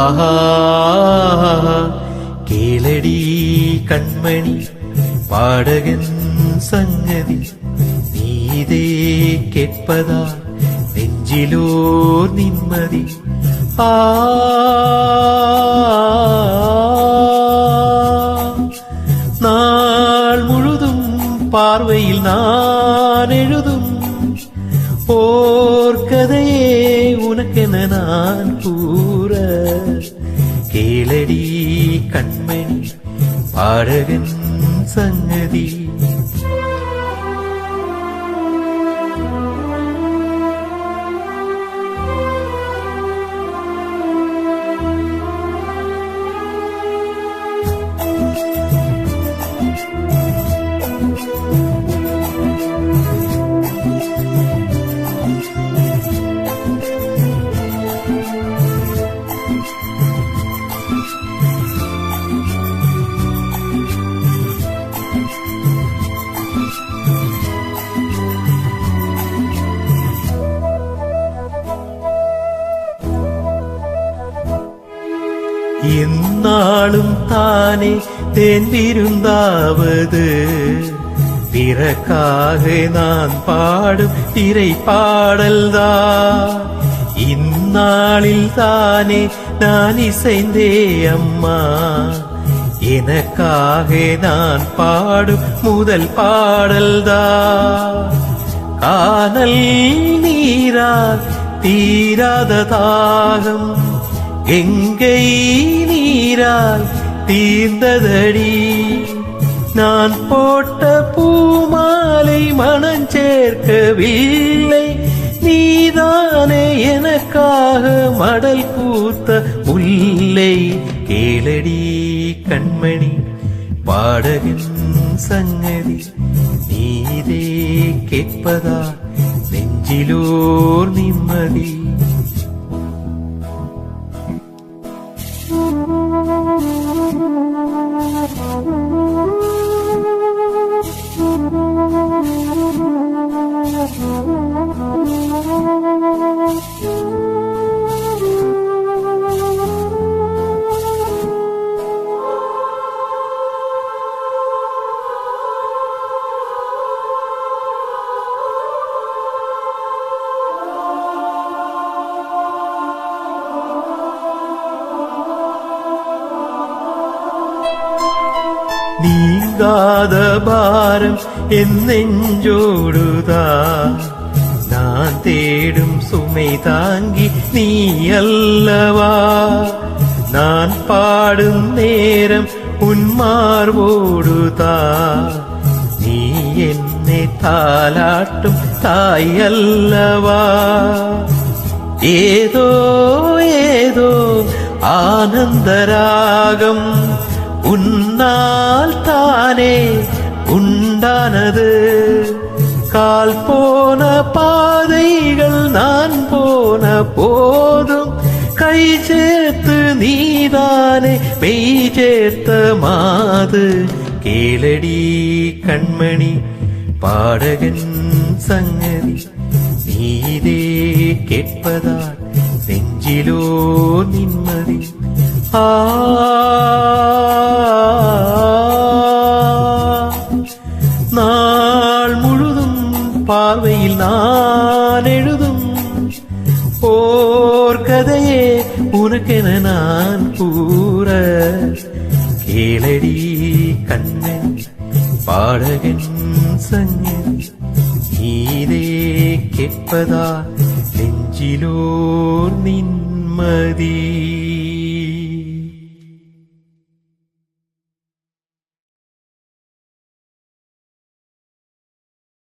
ஆஹா கேளடி கண்மணி பாடகன் சங்கதி நீதே கேட்பதா நெஞ்சிலோ நிம்மதி. நாள் முழுதும் பார்வையில் நான் எழுதும் ஓர் கதையே உனக்கென நான் கூற கேளடி கண்மணி பாடகன் சங்கதி. என்னாலும் தானே தேன்பிருந்தாவது பிறக்காக நான் பாடும் திரை பாடல்தான். இந்நாளில் தானே நான் இசைந்தே அம்மா எனக்காக நான் பாடும் முதல் பாடல்தான். கானல் நீரால் தீராத தாகம் எங்கை நீரால் தீர்ந்ததடி. நான் போட்ட பூமாலை மனஞ்சேர்க்கவில்லை நீதானே எனக்காக மடல் பூத்த முல்லை. கேளடி கண்மணி பாடகன் சங்கதி நீதே கேட்பதா நெஞ்சிலோர் நிம்மதி. நீங்காத பாரம் என் நெஞ்சோடுதா நான் தேடும் சுமை தாங்கி நீ அல்லவா. நான் பாடும் நேரம் உன் மார்போடுதா நீ என்னை தாலாட்டும் தாய் அல்லவா. ஏதோ ஏதோ ஆனந்தராகம் உன்னால் தானே உண்டானது. கால் போன பாதைகள் நான் போன போதும் கை சேர்த்து நீதானே மெய் சேர்த்த மாது. கேளடி கண்மணி பாடகன் சங்கதி நீதே கேட்பதால் நெஞ்சிலோ நிம்மதி. நாள் முழுதும் பார்வையில் நான் எழுதும் ஓர் கதையே உனக்கென நான் கூற கேளடி கண்ணன் பாடகன் சங்கதி நீதே கேட்பதா நெஞ்சிலோர் நிம்மதி.